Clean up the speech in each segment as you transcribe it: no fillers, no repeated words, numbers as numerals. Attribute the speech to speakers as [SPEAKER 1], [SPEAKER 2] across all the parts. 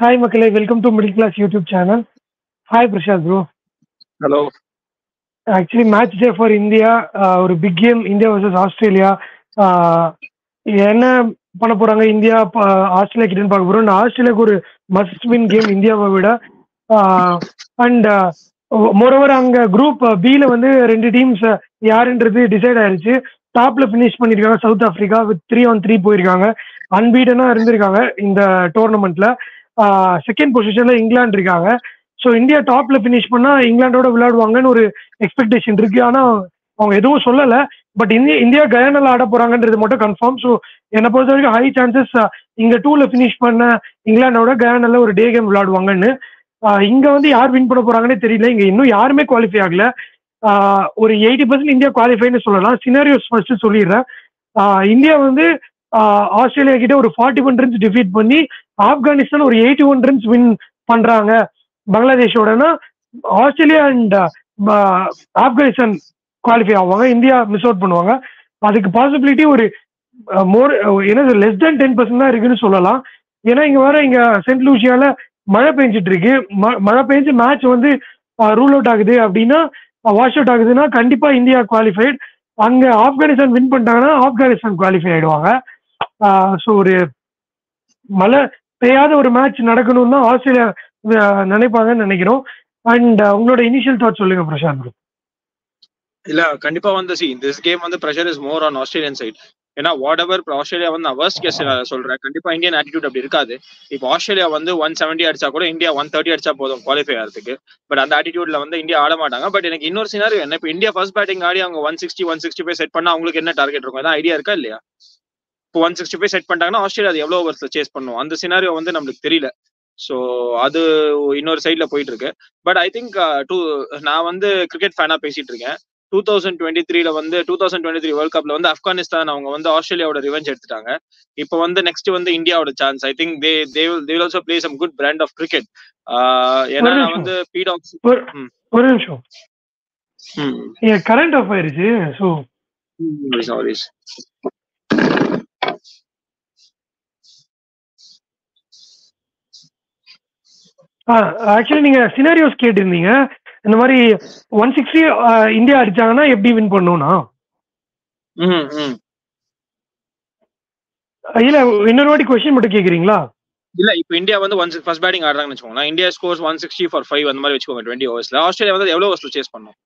[SPEAKER 1] Hi, Makale. Welcome to Middle Class YouTube channel. Hi, Prashad, bro.
[SPEAKER 2] Hello.
[SPEAKER 1] Actually, match day for India. ஒரு big game India versus Australia. என்ன பண்ண போறாங்க India Australia கிட்டன்னு பார்க்க போறோம். ஆஸ்திரேலியாவுக்கு ஒரு மஸ்ட் வின் கேம் இந்தியாவை விட. அண்ட் மோரோவர் அங்க குரூப் பில வந்து 2 டீம்ஸ் யாருன்றது டிசைட் ஆயிருச்சு. டாப்ல பினிஷ் பண்ணிருக்காங்க சவுத் ஆப்பிரிக்கா வித் 3-on-3 போயிருக்காங்க. அன்பீடனா இருந்திருக்காங்க இந்த டோர்னமெண்ட்ல. செகண்ட் பொசிஷன்ல இங்கிலாந்து இருக்காங்க. ஸோ இந்தியா டாப்ல பினிஷ் பண்ணா இங்கிலாண்டோட விளையாடுவாங்கன்னு ஒரு எக்ஸ்பெக்டேஷன் இருக்கு. ஆனா அவங்க எதுவும் சொல்லல. பட் இந்தியா கயானால ஆட போறாங்கன்றது மட்டும் கன்ஃபார்ம். ஸோ என்னை பொறுத்த வரைக்கும் ஹை சான்சஸ் இங்க 2ல பினிஷ் பண்ண இங்கிலாண்டோட கயானால ஒரு டே கேம் விளையாடுவாங்கன்னு. இங்க வந்து யார் வின் பண்ண போறாங்கன்னே தெரியல. இங்க இன்னும் யாருமே குவாலிஃபை ஆகல. ஒரு 80% இந்தியா குவாலிஃபைன்னு சொல்லலாம். சினாரியோஸ் ஃபர்ஸ்ட் சொல்லிடுறேன். இந்தியா வந்து ஆஸ்திரேலியா கிட்ட ஒரு 41 ரன்ஸ் டிஃபீட் பண்ணி ஆப்கானிஸ்தான் ஒரு 81 ரன்ஸ் வின் பண்றாங்க பங்களாதேஷோடனா ஆஸ்திரேலியா அண்ட் ஆப்கானிஸ்தான் குவாலிஃபை ஆவாங்க. இந்தியா மிஸ் அவுட் பண்ணுவாங்க. அதுக்கு பாசிபிலிட்டி ஒரு லெஸ் தென் 10% தான் இருக்குன்னு சொல்லலாம். ஏன்னா இங்க சென்ட் லூசியால மழை பெஞ்சிட்டு இருக்கு. மழை பெஞ்சு மேட்ச் வந்து ரூல் அவுட் ஆகுது அப்படின்னா, வாஷ் அவுட் ஆகுதுன்னா கண்டிப்பா இந்தியா குவாலிஃபைட். அங்க ஆப்கானிஸ்தான் வின் பண்ணிட்டாங்கன்னா ஆப்கானிஸ்தான் குவாலிஃபை ஆயிடுவாங்க. ஸோ ஒரு மழை பெய்யாத ஒரு மேட்ச் நடக்கணும்னு தான் ஆஸ்திரேலியா நினைப்பாங்கன்னு நினைக்கிறோம். அண்ட் உங்களோட இனிஷியல் தாட் சொல்லுங்க பிரசாந்த்.
[SPEAKER 2] இல்ல கண்டிப்பா வந்து திஸ் கேம் வந்து pressure is more on Australian side. ஏன்னா வாட் எவர் ஆஸ்திரேலியா வந்து நான் வர்ஸ்ட் கேஸ் சொல்றேன். கண்டிப்பா இந்தியன் ஆட்டிடியூட் அப்படி இருக்காது. இப்போ ஆஸ்திரேலியா வந்து 170 அடிச்சா கூட இந்தியா 130 அடிச்சா போதும் குவாலிஃபை ஆகிறதுக்கு. பட் அந்த ஆட்டிடியூட்ல வந்து இந்தியா ஆட மாட்டாங்க. பட் எனக்கு இன்னொரு சினாரியோ என்ன, இப்போ இந்தியா ஃபர்ஸ்ட் பேட்டிங் ஆடி அவங்க 160-165 செட் பண்ணா அவங்களுக்கு என்ன டார்கெட் இருக்கும்? ஏதாவது ஐடியா இருக்கா இல்லையா? இப்போ 165 செட் பண்ணிட்டாங்கன்னா ஆஸ்திரேலியா அது எவ்வளவு ஓவர்ஸ்ல சேஸ் பண்ணும்? அந்த சினாரியோ வந்து நம்மளுக்கு தெரியல. ஸோ அது இன்னொரு சைட்ல போயிட்டு இருக்கு. பட் ஐ திங்க் நான் வந்து கிரிக்கெட் ஃபேனா பேசிட்டு இருக்கேன். 2023 வந்து 2023 வேர்ல்ட் கப்ல வந்து ஆப்கானிஸ்தான் அவங்க வந்து ஆஸ்திரேலியாவோட ரிவெஞ்ச் எடுத்துட்டாங்க. இப்போ வந்து நெக்ஸ்ட் வந்து இந்தியாவோட chance. I think they will also play some good brand of cricket. ஏன்னா நான் வந்து பீடாக்ஸ்
[SPEAKER 1] ஒரு நிமிஷம் கரண்ட் ஆஃப் ஆயிருச்சு. So
[SPEAKER 2] sorry.
[SPEAKER 1] ஆக்சுவலி நீங்க சினாரியோஸ் கேட்டிருந்தீங்க. இந்த மாதிரி 160 இந்தியா அடிச்சாங்கன்னா எப்படி வின் பண்ணும்னா, இல்ல இன்னொரு வாட்டி கொஸ்டின் மட்டும் கேக்குறீங்களா?
[SPEAKER 2] இல்ல இப்போ இந்தியா வந்து ஃபர்ஸ்ட் பேட்டிங் ஆடுறாங்கன்னு வச்சுக்கோங்க. இந்தியா ஸ்கோர்ஸ் 160 for 5 அந்த மாதிரி வச்சுக்கோங்க 20 ஓவர்ஸ்ல. ஆஸ்திரேலியா வந்து எவ்வளவு ஓவர்ஸ்ல சேஸ் பண்ணும்?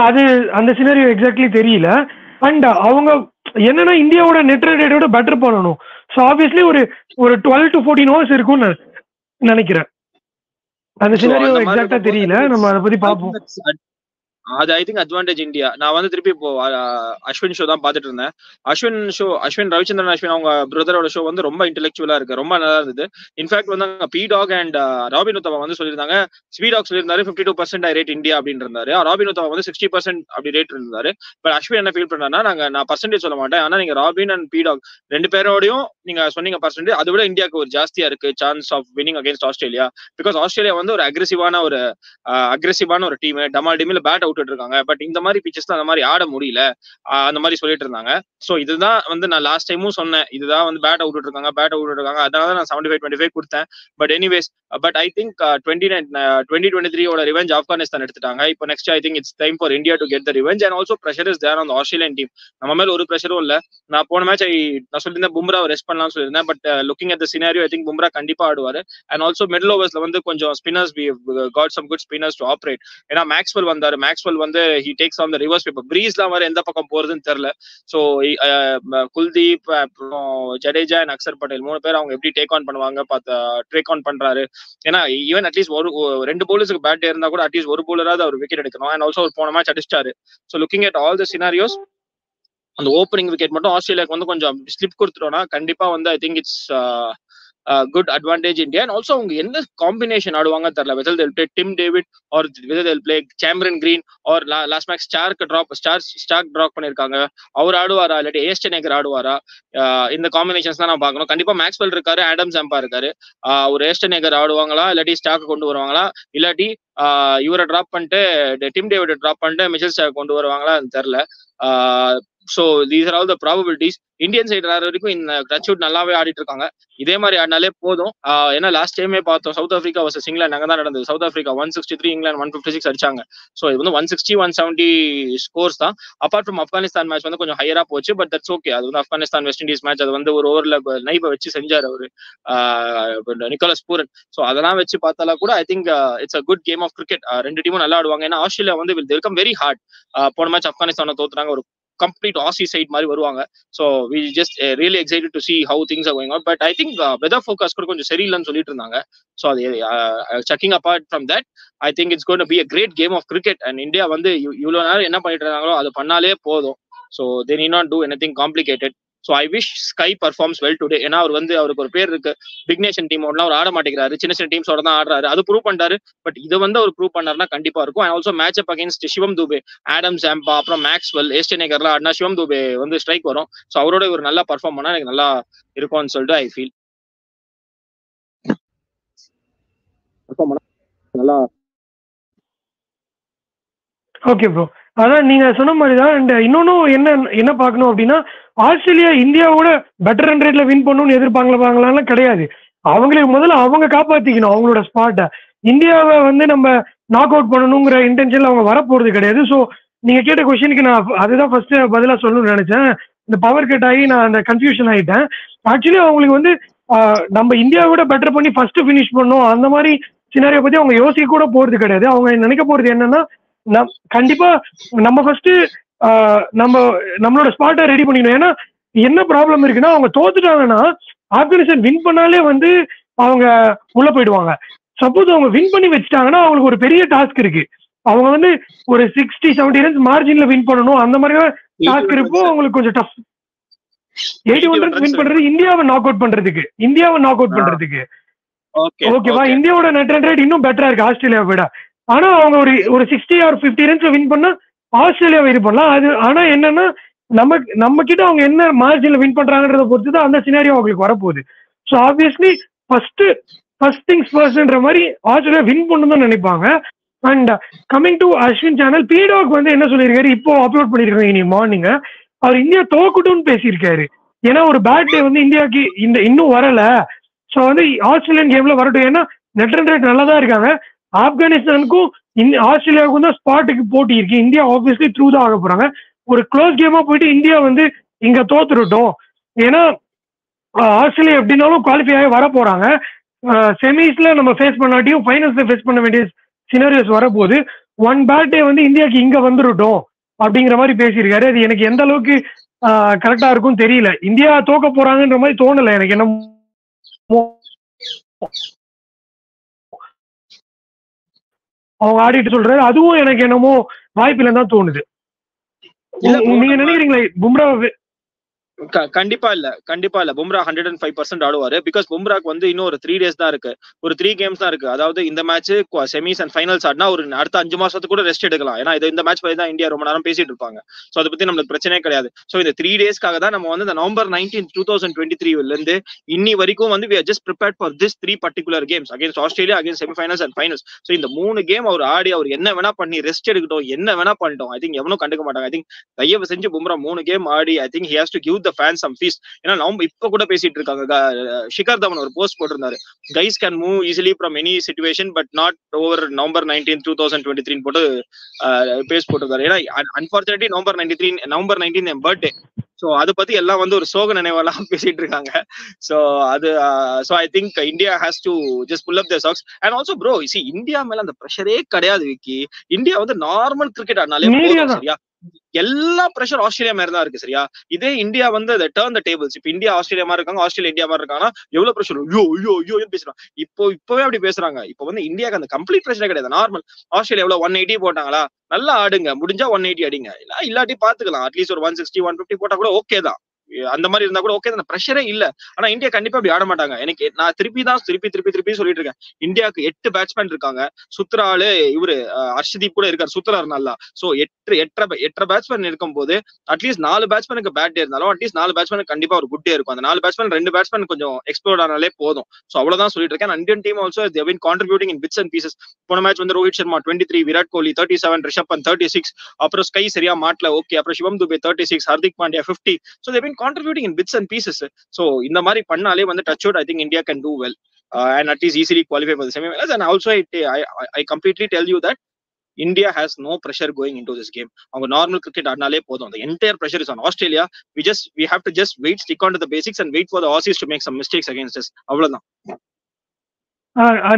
[SPEAKER 1] அது அந்த சினாரியோ எக்ஸாக்ட்லி தெரியல. அண்ட் அவங்க என்னன்னா இந்தியாவோட நெட் ரன் ரேட்டோட பெட்டர் பண்ணணும். ஸோ ஆப்வியஸ்லி ஒரு 12 to 14 ஓவர்ஸ் இருக்கும்னு நினைக்கிறேன். அந்த சினாரியோ எக்ஸாக்ட்டா தெரியல. நம்ம அதை பத்தி பார்ப்போம்.
[SPEAKER 2] அது ஐ திங்க் அட்வான்டேஜ் இந்தியா. நான் வந்து திருப்பி இப்போ அஸ்வின் ஷோ தான் பார்த்துட்டு இருந்தேன். அஸ்வின் ரவிச்சந்திரன் அஸ்வின் அவங்க பிரதரோட ஷோ வந்து ரொம்ப இன்டெலெக்சுவலா இருக்கு, ரொம்ப நல்லா இருந்தது. இன்ஃபேக்ட் வந்து பீடாக் அண்ட் ராபின் உத்தமா வந்து சொல்லியிருந்தாங்க. ஸ்பீடாக் சொல்லியிருந்தாரு 52% ஐ ரேட் இந்தியா அப்படின்னு இருந்தாரு. ராபின் உத்தமா வந்து 60% அப்படி ரேட் இருந்தாரு. பட் அஸ்வின் என்ன ஃபீல் பண்ணாருன்னா, நான் பர்சன்டேஜ் சொல்ல மாட்டேன், ஆனா நீங்க ராபின் அண்ட் பீடாக் 2 பேரோடையும் நீங்க சொன்னீங்க பர்சன்டேஜ், அதை விட இந்தியாவுக்கு ஒரு ஜாஸ்தியா இருக்கு chance of winning against Australia. Because Australia வந்து ஒரு அக்ரெசிவான ஒரு டீம். டமால் டீம்ல பேட் அவுட் இருக்காங்க. பட் இந்த மாதிரி பிச்சஸ்ல அந்த மாதிரி ஆட முடியல அந்த மாதிரி சொல்லிட்டு இருந்தாங்க. சோ இதுதான் வந்து நான் லாஸ்ட் டைமும் சொன்னேன், இதுதான் வந்து பேட் அவுட் இருக்காங்க. அதனால நான் 75-25 கொடுத்தேன். But anyways, but I think 2023 revenge Afghanistan எடுத்துட்டாங்க. இப்போ next I think it's time for India to get the revenge. And also pressure is there on the Australian team. நம்ம மேல ஒரு பிரஷரும் இல்ல. நான் போன மேட்ச் நான் சொல்லியிருந்தேன் பும்ரா ரெஸ்ட் பண்ணலாம்னு சொல்லியிருந்தேன். But looking at the scenario I think Bumrah கண்டிப்பா ஆடுவாரு. அண்ட் ஆல்சோ மிடில் ஓவர்ஸ்ல வந்து கொஞ்சம் spinners we got some good spinners to operate. ஏன்னா மேக்ஸ்வெல் வந்தாரு. மேக்ஸ்வெல் வந்து he takes on the reverse paper. பிரீஸ்லாம் வர எந்த பக்கம் போறதுன்னு தெரியல. ஸோ குல்தீப், அப்புறம் ஜடேஜா அண்ட் அக்சர் பட்டேல் 3 பேர் அவங்க எப்படி டேக் ஆன் பண்றாரு. ஏன்னா ஈவன் அட்லீஸ்ட் ஒரு 2 பவுலர்ஸ்க்கு பேட் இருந்தா கூட அட்லீஸ்ட் ஒரு பவுலராவது அவர் விக்கெட் எடுக்கணும். அண்ட் ஆல்சோ ஒரு போன மேட்ச் அடிச்சிட்டாரு. So looking at all the scenarios, அந்த ஓப்பனிங் விக்கெட் மட்டும் ஆஸ்திரேலியாவுக்கு வந்து கொஞ்சம் ஸ்லிப் கொடுத்துட்டோம்னா கண்டிப்பா வந்து I think it's good advantage India. And also அவங்க என்ன காம்பினேஷன் ஆடுவாங்க தெரியல. whether they'll play Tim David or whether they'll play Cameron Green or last match Starc drop பண்ணிருக்காங்க. அவர் ஆடுவாரா இல்லாட்டி ஏஸ்டனேகர் ஆடுவாரா? இந்த காம்பினேஷன்ஸ் தான் நான் பார்க்கணும். கண்டிப்பா மேக்ஸ்வெல் இருக்காரு, ஆடம் ஜம்பா இருக்காரு. ஒரு ஏஸ்டனேகர் ஆடுவாங்களா இல்லாட்டி ஸ்டாக் கொண்டு வருவாங்களா இல்லாட்டி இவரை டிராப் பண்ணிட்டு டிம் டேவிட் டிராப் பண்ணிட்டு மிச்சல் ஸ்டாக் கொண்டு வருவாங்களா தெரியல. So these are all the probabilities. Indian side வரைக்கும் இந்த டச் அவுட் நல்லாவே ஆடிட்டு இருக்காங்க. இதே மாதிரி ஆடினாலே போதும். ஏன்னா லாஸ்ட் டைமே பார்த்தோம், சவுத் ஆஃப்ரிக்கா வர்சஸ் இங்கிலாந்து அங்கே தான் நடந்தது. சவுத் ஆஃப்ரிக்கா 163, இங்கிலாந்து 156 அடிச்சாங்க. ஸோ இது வந்து 160, 170 ஸ்கோர்ஸ் தான். அப்பார்ட் ஃப்ரம் ஆப்கானிஸ்தான் மேட்ச் வந்து கொஞ்சம் ஹையரா போச்சு. But that's okay. அது வந்து ஆப்கானிஸ்தான் வெஸ்ட் இண்டீஸ் மேட்ச். அது வந்து ஒரு ஓவர்ல நைபை வச்சு செஞ்சார் அவரு நிக்கோலஸ் பூரன். ஸோ அதெல்லாம் வச்சு பார்த்தாலும் கூட I think it's a good game of cricket. ரெண்டு டீமும் நல்லா ஆடுவாங்க. ஏன்னா ஆஸ்திரேலியா வந்து வில் வெல்கம் வெரி ஹார்ட். போன மேட்ச் ஆப்கானிஸ்தானை தோத்துறாங்க. ஒரு complete Aussie side மாதிரி வருவாங்க. So we just really excited to see how things are going on. But I think weather forecast கூட கொஞ்சம் சரியில்லைன்னு சொல்லிட்டு இருந்தாங்க. So அது checking apart from that, I think it's going to be a great game of cricket. And India வந்து இவ்வளவு நேரம் என்ன பண்ணிட்டு இருந்தாங்களோ அது பண்ணாலே போதும். So they need not do anything complicated. So I wish Sky performs well today. ஏன்னா அவர் வந்து அவருக்கு ஒரு பேர் இருக்கு, பிக் நேஷன் டீம் ஓடலாம் அவர் ஆட மாட்டேங்கிறாரு, சின்ன சின்ன டீம்ஸோட தான் ஆடுறாரு. அது ப்ரூவ் பண்றாரு. பட் இதை வந்து அவர் ப்ரூவ் பண்ணாருன்னா கண்டிப்பா இருக்கும். And also match up against Shivam Dube, Adam Zampa, அப்புறம் மேக்ஸ்வெல், ஏஸ்டேனேகர்லாம் ஆடினா சிவம் துபே வந்து ஸ்ட்ரைக் வரும். ஸோ அவரோட ஒரு நல்லா பர்ஃபார்ம் பண்ணா எனக்கு நல்லா இருக்கும்னு சொல்லிட்டு ஐ ஃபீல். நல்லா
[SPEAKER 1] ஓகே ப்ரோ, அதான் நீங்க சொன்ன மாதிரி தான். அண்ட் இன்னொன்னும் என்ன பார்க்கணும் அப்படின்னா, ஆஸ்திரேலியா இந்தியாவோட பெட்டர் ரன் ரேட்ல வின் பண்ணணும்னு எதிர்பார்க்கலாம்லாம் கிடையாது. அவங்களுக்கு முதல்ல அவங்க காப்பாத்திக்கணும் அவங்களோட ஸ்பாட்டை. இந்தியாவை வந்து நம்ம நாக் அவுட் பண்ணணுங்கிற இன்டென்ஷன்ல அவங்க வரப்போறது கிடையாது. ஸோ நீங்க கேட்ட கொஸ்டினுக்கு நான் அதுதான் ஃபர்ஸ்ட் பதிலா சொல்லணும்னு நினைச்சேன். இந்த பவர் கட் ஆகி நான் அந்த கன்ஃபியூஷன் ஆயிட்டேன். ஆக்சுவலி அவங்களுக்கு வந்து நம்ம இந்தியாவோட பெட்டர் பண்ணி ஃபர்ஸ்ட் ஃபினிஷ் பண்ணணும் அந்த மாதிரி சினாரியோ பத்தி அவங்க யோசிக்க கூட போறது கிடையாது. அவங்க நினைக்க போறது என்னன்னா, கண்டிப்பா நம்ம ஃபர்ஸ்ட் நம்மளோட ஸ்பாட்டை ரெடி பண்ணிக்கணும். ஏன்னா என்ன ப்ராப்ளம் இருக்குன்னா, அவங்க தோத்துட்டாங்கன்னா ஆப்கானிஸ்தான் வின் பண்ணாலே வந்து அவங்க உள்ள போயிடுவாங்க. சப்போஸ் அவங்க வின் பண்ணி வச்சுட்டாங்கன்னா அவங்களுக்கு ஒரு பெரிய டாஸ்க் இருக்கு. அவங்க வந்து ஒரு 60-70 ரன்ஸ் மார்ஜின்ல வின் பண்ணணும். அந்த மாதிரி டாஸ்க் இருப்போ அவங்களுக்கு கொஞ்சம் டஃப். 81 ரன்ஸ் வின் பண்றது இந்தியாவை நாக் அவுட் பண்றதுக்கு ஓகேவா. இந்தியாவோட நெட் ரன் ரேட் இன்னும் பெட்டரா இருக்கு ஆஸ்திரேலியாவை விட. ஆனா அவங்க ஒரு 60 or 50 ரன்ஸ்ல வின் பண்ணா ஆஸ்திரேலியாவை இது பண்ணலாம். அது ஆனா என்னன்னா, நம்ம கிட்ட அவங்க என்ன மார்ஜின்ல வின் பண்றாங்கன்றத பொறுத்து தான் அந்த சினாரியோ அவங்களுக்கு வரப்போகுது. ஸோ ஆப்வியஸ்லி ஃபர்ஸ்ட் திங்ஸ் ஃபர்ஸ்ட்ன்ற மாதிரி ஆஸ்திரேலியா வின் பண்ணணும் தான் நினைப்பாங்க. And coming to Ashwin channel, பீடாக் வந்து என்ன சொல்லியிருக்காரு, இப்போ அப்லோட் பண்ணிருக்காங்க இன்னைக்கு மார்னிங். அவர் இந்தியா தோக்கட்டும்னு பேசியிருக்காரு. ஏன்னா ஒரு பேட் டே வந்து இந்தியாவுக்கு இன்னும் வரல. ஸோ வந்து ஆஸ்திரேலியன் கேம்ல வரட்டும். ஏன்னா நெட் ரன் ரேட் நல்லா தான் இருக்காங்க. ஆப்கானிஸ்தானுக்கும் ஆஸ்திரேலியாவுக்கும் தான் ஸ்பாட்டுக்கு போட்டி இருக்கு. இந்தியா ஆப்வியஸ்லி த்ரூ தான் ஆக போறாங்க. ஒரு க்ளோஸ் கேமா போயிட்டு இந்தியா வந்து இங்க தோத்துருட்டோம். ஏன்னா ஆஸ்திரேலியா எப்படின்னாலும் குவாலிஃபை ஆகி வர போறாங்க. செமிஸ்ல நம்ம ஃபேஸ் பண்ணாட்டியும் ஃபைனல்ஸ்ல ஃபேஸ் பண்ண வேண்டிய சினாரியோஸ் வரப்போகுது. ஒன் பேட் டே வந்து இந்தியாவுக்கு இங்க வந்துருட்டோம் அப்படிங்கிற மாதிரி பேசியிருக்காரு. அது எனக்கு எந்த அளவுக்கு கரெக்டா இருக்கும் தெரியல. இந்தியா தோக்க போறாங்கன்ற மாதிரி தோணல எனக்கு. என்ன அவங்க ஆடிட்டு சொல்றாரு, அதுவும் எனக்கு என்னமோ வாய்ப்பில்லைன்னு தான் தோணுது. நீங்க நினைக்கிறீங்களா பும்ரா?
[SPEAKER 2] கண்டிப்பா இல்ல. பும்ரா 105% ஆடுவாரு. பிகாஸ் பும்ராக்கு வந்து இன்னும் ஒரு 3 days தான் இருக்கு, ஒரு 3 games தான் இருக்கு. அதாவது இந்த மேட்ச் செமிஸ் அண்ட் ஃபைனல்ஸ் ஆடினா ஒரு அடுத்த 5 மாசத்துக்கு கூட ரெஸ்ட் எடுக்கலாம். ஏன்னா இந்த மேட்ச் பத்தி தான் இந்தியா ரொம்ப நேரம் பேசிட்டு இருப்பாங்க. ஸோ அதை பத்தி நம்மளுக்கு பிரச்சனையே கிடையாது. ஸோ இந்த 3 daysக்காக தான் நம்ம வந்து இந்த November 19, 2023 இருந்து இன்னி வரைக்கும் வந்து we are just prepared for this 3 particular games against Australia, against semi-finals and finals. So இந்த 3 கேம் அவர் ஆடி அவர் என்ன வேணா பண்ணி ரெஸ்ட் எடுக்கட்டும், என்ன வேணா பண்ணிட்டோம். ஐ திங்க் எவனும் கண்டுக்க மாட்டாங்க. ஐ திங்க் தயவு செஞ்சு Bumrah 3 game Aadi I think he has to give the fans some feast. ஏன்னா நம்ம இப்ப கூட பேசிட்டு இருக்காங்க. ஷிகர் தவன் ஒரு போஸ்ட் போட்டிருந்தாரு, guys can move easily from any situation but not over November 19, 2023 போட்டு பேஸ்ட் போட்டிருந்தாரு. ஏன்னா அன்பார்ச்சுனேட்லி November 19 என் பர்த்டே. சோ அதை பத்தி எல்லாம் வந்து ஒரு சோக நினைவெல்லாம் பேசிட்டு இருக்காங்க. சோ அது so I think India has to just pull up their socks. And also bro India மேல அந்த ப்ரெஷரே கிடையாது விக்கி. இந்தியா வந்து நார்மல் கிரிக்கெட் ஆடினாலே போதும் சரியா. எல்லா ப்ரெஷர் ஆஸ்திரேலியா மாதிரி தான் இருக்கு சரியா. இதே இந்தியா வந்து டர்ன் த டேபிள்ஸ். இப்ப இந்தியா ஆஸ்திரேலியா மாதிரி இருக்காங்க, ஆஸ்திரேலியா இந்தியா மாதிரி இருக்காங்கன்னா எவ்வளவு ப்ரெஷர் ஐயோ பேசுறாங்க. இப்பவே அப்படி பேசுறாங்க. இப்ப வந்து இந்தியாவுக்கு அந்த கம்ப்ளீட் ப்ரெஷரே கிடையாது. நார்மல் ஆஸ்திரேலியா எவ்வளவு 180 போட்டாங்களா, நல்லா ஆடுங்க, முடிஞ்சா 180 அடிங்க, இல்லாட்டி பாத்துக்கலாம். அட்லீஸ்ட் ஒரு 160 150 போட்டா கூட ஓகே தான். அந்த மாதிரி இருந்தா கூட ஓகே, அந்த ப்ரெஷரே இல்ல. ஆனா இந்தியா கண்டிப்பா அப்படி ஆட மாட்டாங்க. எனக்கு நான் திருப்பி சொல்லிட்டு இருக்கேன். இந்தியாவுக்கு 8 பேட்ஸ்மேன் இருக்காங்க. சுத்துற ஆளு இவரு ஹர்ஷதீப் கூட இருக்காரு, சுத்துறாரு நல்லா. சோ 8 பேட்ஸ்மேன் இருக்கும் போது அட்லீஸ்ட் 4 பேட்ஸ்மேனுக்கு பேட் டே இருந்தாலும் அட்லீஸ்ட் 4 பேட்ஸ்மேனுக்கு கண்டிப்பா ஒரு குட் டே இருக்கும். அந்த 4 பேட்ஸ்மேன் 2 பேட்ஸ்மேன் கொஞ்சம் எக்ஸ்ப்ளோர் ஆனாலே போதும். சோ அவ்வளவுதான் சொல்லிட்டு இருக்கேன். Indian team also they have been contributing in bits and pieces. போன மேட்ச் வந்து ரோஹித் சர்மா 23, விராட் கோலி 37, ரிஷப் பந்த் 36, அப்புறம் ஸ்கை சரியா மாட்டல, ஓகே, அப்புறம் சிவம் Dubey 36, Hardik Pandya 50. So they've been contributing in bits and pieces. So இந்த மாதிரி பண்ணாலே வந்து touch wood, I think India can do well and at least easily qualify for the semi-finals. And also I completely tell you that India has no pressure going into this game. அவங்க normal cricket ஆடினாலே போதும். The entire pressure is on Australia. We have to just stick on to the basics and wait for the Aussies to make some mistakes against us. அவ்வளவுதான்.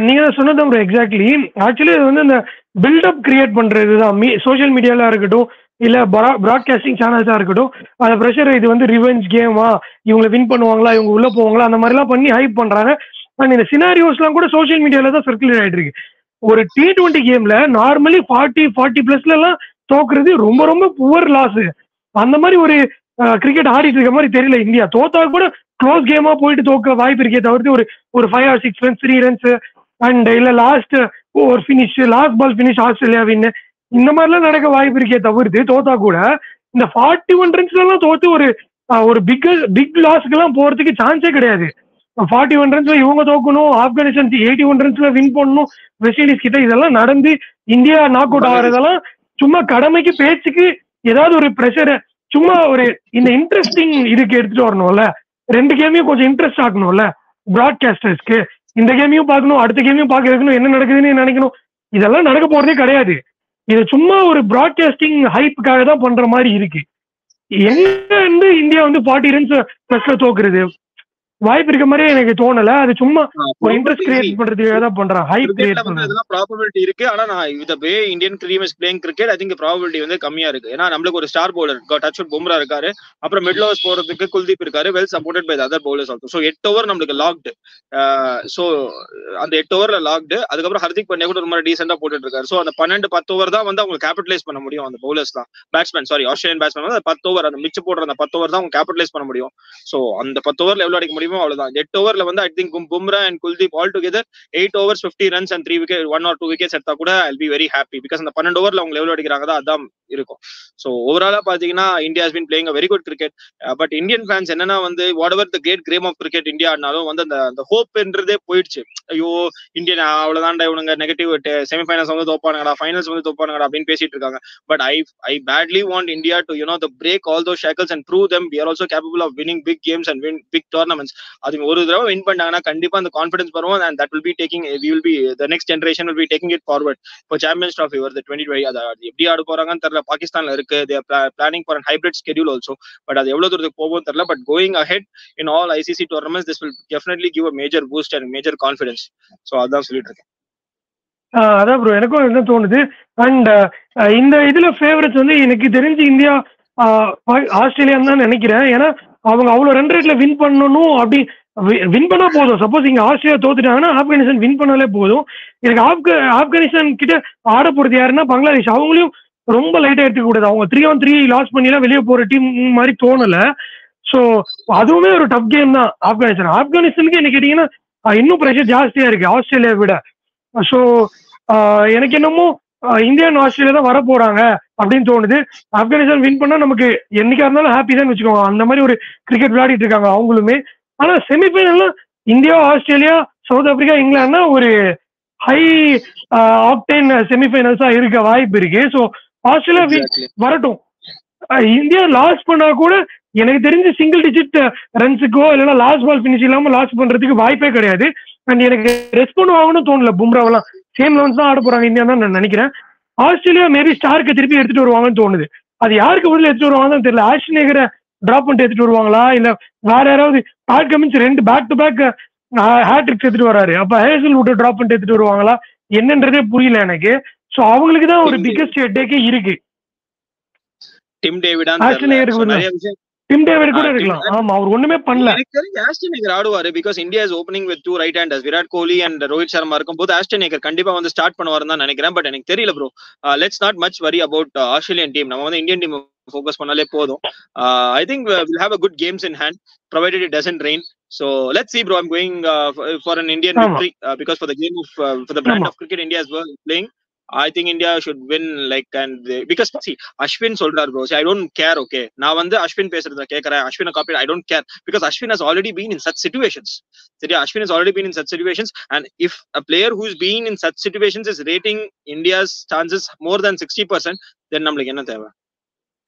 [SPEAKER 1] நீங்க சொன்னது ஒரு exactly. Actually இது வந்து இந்த பில்டப் கிரியேட் பண்றதுதான். சோசியல் மீடியால இருக்கட்டும், இல்ல பிராட்காஸ்டிங் சேனல்ஸா இருக்கட்டும், அந்த ப்ரெஷர் இது வந்து ரிவெஞ்ச் கேமா, இவங்க வின் பண்ணுவாங்களா, இவங்க உள்ள போவாங்களா, அந்த மாதிரி எல்லாம் பண்ணி ஹைப் பண்றாங்க. அண்ட் இந்த சினாரியோஸ் எல்லாம் கூட சோசியல் மீடியால தான் சர்க்குலேட் ஆயிட்டு இருக்கு. ஒரு T20 கேம்ல நார்மலி 40+ எல்லாம் தோக்குறது ரொம்ப ரொம்ப புவர் லாஸ். அந்த மாதிரி ஒரு கிரிக்கெட் ஆடிட்டு இருக்க மாதிரி தெரியல இந்தியா. தோத்தா கூட க்ளோஸ் கேமா போயிட்டு தோக்க வாய்ப்பு இருக்கே தவிர்த்து ஒரு 5 or 6 runs 3 runs அண்ட் இல்ல லாஸ்ட் ஒரு finish, last ball finish Australia win, இந்த மாதிரிலாம் நடக்க வாய்ப்பு இருக்கே தவிர்த்து தோத்தா கூட இந்த 41 runs எல்லாம் தோத்து ஒரு பிக் லாஸ்க்கு எல்லாம் போறதுக்கு சான்ஸே கிடையாது. 41 runs இவங்க தோக்கணும், ஆப்கானிஸ்தான் 81 runs வின் பண்ணணும் வெஸ்ட் இண்டீஸ் கிட்ட, இதெல்லாம் நடந்து இந்தியா நாக் அவுட் ஆகிறதெல்லாம் சும்மா கடமைக்கு பேச்சுக்கு ஏதாவது ஒரு ப்ரெஷர், சும்மா ஒரு இந்த இன்ட்ரெஸ்டிங் இதுக்கு எடுத்துட்டு வரணும்ல. 2 கேமையும் கொஞ்சம் இன்ட்ரெஸ்ட் ஆகணும்ல பிராட்காஸ்டர்ஸ்க்கு. இந்த கேமையும் பார்க்கணும், அடுத்த கேமையும் பார்க்க வைக்கணும், என்ன நடக்குதுன்னு நினைக்கணும். இதெல்லாம் நடக்க போறதே கிடையாது. இது சும்மா ஒரு பிராட்காஸ்டிங் ஹைப்புக்காக தான் பண்ற மாதிரி இருக்கு. எங்க இருந்து இந்தியா வந்து 40 runs+ தோக்குறது வாய்ப்பு இருக்க மாதிரியே எனக்கு தோணல. அது சும்மா ஒரு இன்ட்ரெஸ்ட் கிரியேட் பண்றதுக்காக தான் பண்றாங்க, ஹைப் கிரியேட் பண்றது.
[SPEAKER 2] அதெல்லாம் ப்ராபபிலிட்டி இருக்கு. ஆனா நான் இந்த way Indian team is playing cricket, I think probability வந்து கம்மியா இருக்கு. ஏன்னா நம்மளுக்கு ஒரு star bowler touch wood Bumrah இருக்காரு, அப்புறம் மிடில் ஓவர்ஸ் போறதுக்கு குல்தீப் இருக்காரு, well supported by other bowlers also. So 8 over நம்மளுக்கு லாக்டு. சோ அந்த 8 ஓவர்ல லாக்டு. அதுக்கப்புறம் ஹர்திக் பாண்டியா கூட ரொம்ப டீசெண்டா போட்டுட்டு இருக்காரு. சோ அந்த 12-10 ஓவர் தான் வந்து அவங்க கேபிட்டலைஸ் பண்ண முடியும். அந்த பவுலர்ஸ் தான் பேட்ஸ்மேன், சாரி ஆஸ்திரேலியன் பேட்ஸ்மேன் வந்து 10 ஓவர் அந்த மிச்ச போடுற அந்த 10 ஓவர் தான் அவங்க கேபிட்டலைஸ் பண்ண முடியும். சோ அந்த 10 ஓவர்ல எவ்வளவு அடிக்க முடியுமோ அவ்வளவுதான். 8 ஓவர்ல வந்து I think Bumrah and Kuldeep all together 8 overs 50 runs and 3 wickets, 1 or 2 wickets எடுத்தா கூட I'll be very happy because அந்த 12 ஓவர்ல அவங்க எவ்வளவு அடிக்கிறாங்க அதான் இருக்கும். சோ ஓவராலா பாத்தீங்கன்னா India has been playing a very good cricket. But Indian fans என்னன்னா வந்து whatever the great game of cricket India ஆடினாலும் வந்து அந்த ஹோப்ன்றதே போயிடுச்சு. ஐயோ இந்தியன் அவ்வளவுதான்டா, இவனுங்க நெகட்டிவ் செமிஃபைனல்ஸ் வந்து தோப்பானுங்கடா, ஃபைனல்ஸ் வந்து தோப்பானுங்கடா அப்படின்னு பேசிட்டு இருக்காங்க. But I badly want India to to break all those shackles and prove them we are also capable of winning big games and win big tournaments. அது ஒரு தடவை வின் பண்ணாங்கன்னா கண்டிப்பா அந்த கான்ஃபிடன்ஸ் வரும் and that will be taking, we will be, the next generation will be taking it forward. இப்போ champions trophy வருது 2020, அது எப்படி ஆட போறாங்கன்னு தெரியல. பாகிஸ்தான்ல இருக்கு, they are planning for a hybrid schedule also, but அது எவ்வளவு தூரத்துக்கு போகும் தெரியல. But going ahead in all ICC tournaments, this will definitely give a major boost and major confidence. So அதான் சொல்லிட்டு இருக்கேன்.
[SPEAKER 1] அதான் ப்ரோ, எனக்கும் என்ன தோணுது. அண்ட் இந்த இதுல ஃபேவரட்ஸ் வந்து எனக்கு தெரிஞ்சு இந்தியா ஆஸ்திரேலியான்னு தான் நினைக்கிறேன். ஏன்னா அவங்க அவ்வளவு ரன் ரேட்ல வின் பண்ணணும், அப்படி வின் பண்ணா போதும். சப்போஸ் இங்க ஆஸ்திரேலியா தோத்துட்டாங்கன்னா ஆப்கானிஸ்தான் வின் பண்ணாலே போதும். எனக்கு ஆப்கானிஸ்தான் கிட்ட ஆட போறது யாருன்னா பங்களாதேஷ். அவங்களையும் ரொம்ப லைட்டா எடுத்துக்க கூடாது. அவங்க 3-3 லாஸ் பண்ணிலாம் வெளியே போற டீம் மாதிரி தோணல. ஸோ அதுவுமே ஒரு டஃப் கேம் தான் ஆப்கானிஸ்தானுக்கு. என்ன கேட்டீங்கன்னா இன்னும் ப்ரெஷர் ஜாஸ்தியா இருக்கு ஆஸ்திரேலியா விட. ஸோ எனக்கு என்னமோ இந்தியா ஆஸ்திரேலியா தான் வர போறாங்க அப்படின்னு தோணுது. ஆப்கானிஸ்தான் வின் பண்ணா நமக்கு என்னைக்கா இருந்தாலும் ஹாப்பி தான் வச்சுக்கோங்க. அந்த மாதிரி ஒரு கிரிக்கெட் விளையாடிட்டு இருக்காங்க அவங்களுமே. ஆனா செமிஃபைனல்ல இந்தியா, ஆஸ்திரேலியா, சவுத் ஆப்பிரிக்கா, இங்கிலாந்துனா ஒரு ஹை ஆக்டேன் செமிஃபைனல்ஸா இருக்க வாய்ப்பு இருக்கு. ஸோ ஆஸ்திரேலியா வரட்டும். இந்தியா லாஸ் பண்ணா கூட எனக்கு தெரிஞ்சு சிங்கிள் டிஜிட் ரன்ஸுக்கோ இல்லைன்னா லாஸ்ட் பால் பினிஷ் இல்லாம லாஸ் பண்றதுக்கு வாய்ப்பே கிடையாது. அண்ட் எனக்கு ரெஸ்ட் பண்ணுவாங்கன்னு தோணல. பும்ராவெல்லாம் சேம் லெவன்ஸ் தான் ஆட போறாங்க இந்தியா தான் நான் நினைக்கிறேன். ஆஸ்திரேலியா மேபி ஸ்டார்க்கு திருப்பி எடுத்துட்டு வருவாங்கன்னு தோணுது. அது யாருக்கு பதில் எடுத்துட்டு வருவாங்கன்னு தெரியல. ஆஷ் நேகரை டிராப் பண்ணிட்டு எடுத்துட்டு வருவாங்களா, இல்ல வேற யாராவது Pat Cummins 2 back to back hat tricks எடுத்துட்டு வராரு. அப்ப ஹேசல்வுட் டிராப் பண்ணிட்டு எடுத்துட்டு வருவாங்களா என்னன்றதே புரியல எனக்கு. சோ அவங்களுக்கு தான் ஒரு பிக்கஸ்ட் ஹெட்டேக்கே இருக்கு.
[SPEAKER 2] டிம் டேவிட்
[SPEAKER 1] கூட இருக்கலாம். ஆமா, அவர் ஒண்ணுமே பண்ணல.
[SPEAKER 2] எனக்கு தெரிஞ்சு ஆஸ்டன் ஏகர் ஆடுவாரு because India is opening with 2 right handers. Virat Kohli and Rohit Sharma இருக்கும்போது ஆஸ்டன் ஏகர் கண்டிப்பா வந்து ஸ்டார்ட் பண்ணுவாருன்னு தான் நினைக்கிறேன். பட் எனக்கு தெரியல bro. Let's not much worry about Australian team. நம்ம வந்து இந்தியன் டீம் ஃபோக்கஸ் பண்ணாலே போதும். I think we'll have a good games in hand provided it doesn't rain. So let's see, bro. I'm going for an Indian victory because for the game of for the brand of cricket India is playing, I think India should win. Like, and because see, Ashwin soldar bro, see, I don't care. Okay, now வந்து Ashwin பேசுறத கேக்குறேன், Ashwin copy, I don't care because Ashwin has already been in such situations. See, Ashwin has already been in such situations, and if a player who's been in such situations is rating India's chances more than 60%, then நம்மளுக்கு என்ன தேவை?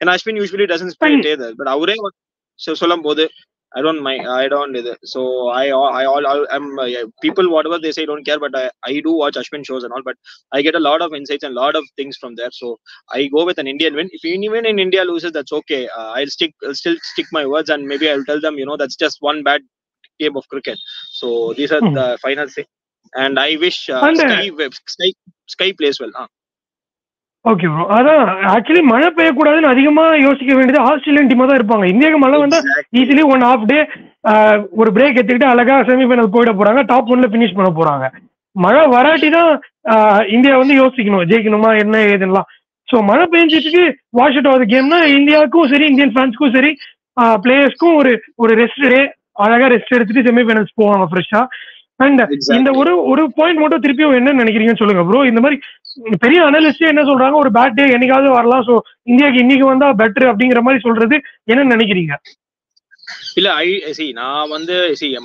[SPEAKER 2] And Ashwin usually doesn't stay there, but அவரே சொல்லும் போது I don't mind. I don't either. So I'm people whatever they say don't care, but I do watch Ashwin shows and all. But I get a lot of insights and a lot of things from there. So I go with an Indian win. If even in India loses, that's okay. I'll still stick my words, and maybe I'll tell them, that's just one bad game of cricket. So these are the final thing. And I wish Sky plays well.
[SPEAKER 1] Okay bro. அதான் actually மழை பெய்யக்கூடாதுன்னு அதிகமா யோசிக்க வேண்டியது Australian டீமா தான் இருப்பாங்க. இந்தியாவுக்கு மழை வந்தா ஈஸிலி 1.5 day ஒரு பிரேக் எடுத்துக்கிட்டு அழகா செமிஃபைனல் போயிட போறாங்க, டாப் 1ல பினிஷ் பண்ண போறாங்க. மழை வராட்டி தான் இந்தியா வந்து யோசிக்கணும் ஜெயிக்கணுமா என்ன ஏதுலாம். ஸோ மழை பெஞ்சிட்டு வாஷ் அவுட் ஆகுது கேம்னா இந்தியாவுக்கும் சரி இந்தியன் ஃபேன்ஸ்க்கும் சரி பிளேயர்ஸ்க்கும் ஒரு ரெஸ்ட் டே, அழகா ரெஸ்ட் எடுத்துட்டு செமிஃபைனல்ஸ் போவாங்க ஃப்ரெஷ்ஷா. அண்ட் இந்த ஒரு பாயிண்ட் மட்டும் திருப்பியும் என்ன நினைக்கிறீங்கன்னு சொல்லுங்க ப்ரோ. இந்த மாதிரி பெரிய அனலிஸ்டே என்ன சொல்றாங்க, ஒரு பேட் டே என்னைக்காவது வரலாம், ஸோ இந்தியாவுக்கு இன்னைக்கு வந்தா பெட்டர் அப்படிங்கிற மாதிரி சொல்றது என்ன நினைக்கிறீங்க?
[SPEAKER 2] இல்ல நான் வந்து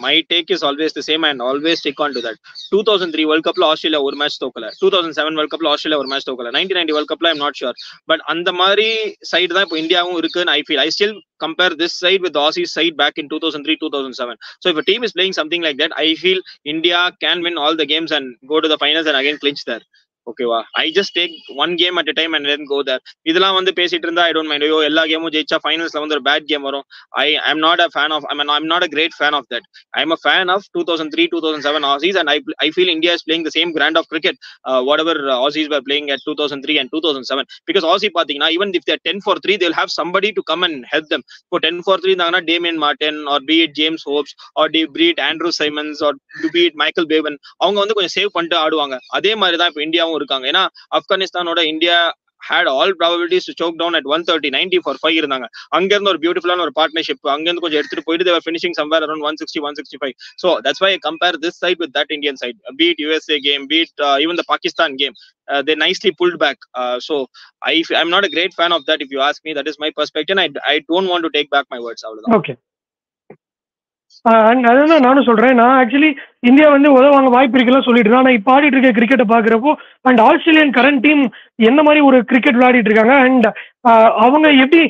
[SPEAKER 2] my take is always the same and always stick on to that. 2003 World Cupல ஆஸ்திரேலியா ஒரு மேட்ச் தோக்கல, 2007 World Cupல ஆஸ்திரேலியா ஒரு மேட்ச் தோக்கல, 1990 World Cupல I'm not sure. பட் அந்த மாதிரி சைடு தான் இப்போ இந்தியாவும் இருக்குன்னு I still compare this side with the Aussies side back in 2003-2007. So if a team is playing something like that, I feel India can win all the games and go to the finals and again clinch there. ஓகேவா? I just take one game at time and then go there. இதெல்லாம் வந்து பேசிட்டு இருந்தா I don't mind. ஐயோ எல்லா கேமும் ஜெயிச்சா ஃபைனல்ஸ்ல வந்து ஒரு பேட் கேம் வரும். I'm not a fan of, I'm not a great fan of that. I'm a fan of 2003-2007 Aussies, and I feel India is playing the same brand of cricket whatever Aussies were playing at 2003 and 2007. Because Aussie பாத்தீங்கன்னா even if they're 10 for 3, they'll have somebody to come and help them. For 10 for 3 இருந்தாங்கன்னா Damien Martin or be it James Hopes or be it Andrew Symonds or be it Michael Bevan, அவங்க வந்து கொஞ்சம் save பண்ணிட்டு ஆடுவாங்க. அதே மாதிரி தான் இப்போ இந்தியாவும் இருக்காங்க. ஏன்னா ஆப்கானிஸ்தானோட India had all probabilities to choke down at 130, 90 for 5 இருந்தாங்க. அங்க இருந்து ஒரு பியூட்டிஃபுல்லான ஒரு பார்ட்னர்ஷிப் அங்க இருந்து கொஞ்சம் எடுத்துட்டு போயிட்டு they were finishing somewhere around 160, 165. So that's why I compare this side with that Indian side. Be it USA game, be it even the Pakistan game, they nicely pulled back. So I'm not a great fan of that if you ask me. That is my perspective, and I don't want to take back my words.
[SPEAKER 1] Okay. அதான் நானும் சொல்றேன். நான் actually India வந்து உதவாங்க வாய்ப்பு இருக்குலாம் சொல்லிட்டு இருக்கேன். ஆனால் இப்போ ஆடிட்டு இருக்க கிரிக்கெட்டை பாக்குறப்போ அண்ட் ஆஸ்திரேலியன் கரண்ட் டீம் என்ன மாதிரி ஒரு கிரிக்கெட் விளையாடிட்டு இருக்காங்க அண்ட் அவங்க எப்படி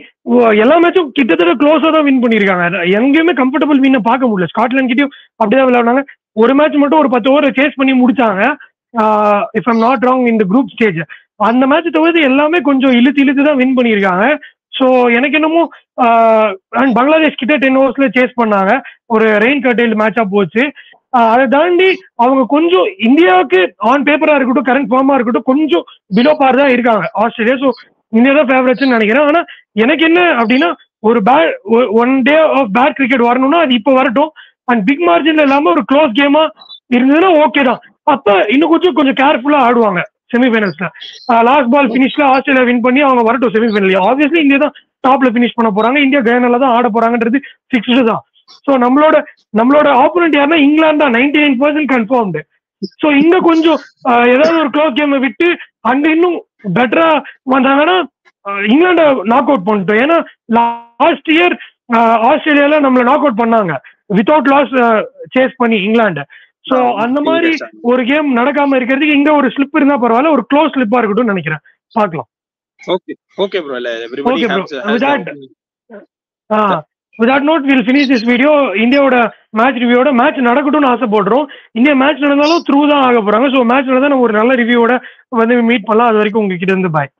[SPEAKER 1] எல்லா மேட்சும் கிட்டத்தட்ட க்ளோஸா தான் வின் பண்ணிருக்காங்க. எங்கேயுமே கம்ஃபர்டபுள் வின்னை பார்க்க முடியல. ஸ்காட்லாந்து கிட்டயும் அப்படிதான் விளையாடுனாங்க. ஒரு மேட்ச் மட்டும் ஒரு 10 ஓவர் சேஸ் பண்ணி முடிச்சாங்க, இஃப் ஐம் நாட் ராங், இந்த குரூப் ஸ்டேஜ். அந்த மேட்ச் தவிர்த்து எல்லாமே கொஞ்சம் இழுத்து தான் வின் பண்ணியிருக்காங்க. ஸோ எனக்கு என்னமோ அண்ட் பங்களாதேஷ் கிட்ட 10 ஓவர்ஸ்ல சேஸ் பண்ணாங்க, ஒரு ரெயின் கர்டைல்டு மேட்சா போச்சு. அதை தாண்டி அவங்க கொஞ்சம் இந்தியாவுக்கு ஆன் பேப்பரா இருக்கட்டும் கரண்ட் ஃபார்மா இருக்கட்டும் கொஞ்சம் பிலோ பார் தான் இருக்காங்க ஆஸ்திரேலியா. ஸோ இந்தியா தான் ஃபேவரட்ஸ்ன்னு நினைக்கிறேன். ஆனா எனக்கு என்ன அப்படின்னா ஒரு one day of bad cricket வரணும்னா அது இப்போ வரட்டும். அண்ட் பிக் மார்ஜின்ல இல்லாம ஒரு க்ளோஸ் கேமா இருந்ததுன்னா ஓகே தான். அப்ப இன்னும் கொஞ்சம் கேர்ஃபுல்லா ஆடுவாங்க செமிஃபைனல்ஸ்ல. லாஸ்ட் பால் பினிஷ்ல ஆஸ்திரேலியா வின் பண்ணி அவங்க வரட்டும் செமிஃபைனல். ஆப்வியஸ்லி இந்தியா தான் டாப்ல பினிஷ் பண்ண போறாங்க. இந்தியா கயனால தான் ஆட போறாங்கன்றது ஃபிக்ஸ்டு தான். ஸோ நம்மளோட ஆப்போனன்ட் யாருன்னா இங்கிலாந்து தான் 99% கன்ஃபார்ம்டு. ஸோ இங்க கொஞ்சம் ஏதாவது ஒரு க்ளோஸ் கேமை விட்டு அங்க இன்னும் பெட்டரா வந்தாங்கன்னா இங்கிலாண்டை நாக் அவுட் பண்ணிட்டோம். ஏன்னா லாஸ்ட் இயர் ஆஸ்திரேலியால நம்மள நாக் அவுட் பண்ணாங்க வித்தவுட் லாஸ் சேஸ் பண்ணி இங்கிலாந்து. சோ அந்த மாதிரி ஒரு கேம் நடக்காம இருக்கிறதுக்கு இங்க ஒரு ஸ்லிப் இருந்தா பரவாயில்ல, ஒரு க்ளோஸ் ஸ்லிப்பா இருக்கட்டும் நினைக்கிறேன். பார்க்கலாம்.
[SPEAKER 2] Okay bro, everybody
[SPEAKER 1] with that note we'll finish this video. இந்தியாவோட மேட்ச் ரிவ்யூவோட மேட்ச் நடக்கட்டும்னு ஆசைப்படுறோம். இந்தியா மேட்ச் நடந்தாலும் த்ரூ தான் ஆக போறாங்க. ஸோ மேட்ச் நடந்தா நம்ம ஒரு நல்ல ரிவ்யூவோட வந்து மீட் பண்ணலாம். அது வரைக்கும் உங்ககிட்ட இருந்து பாய்.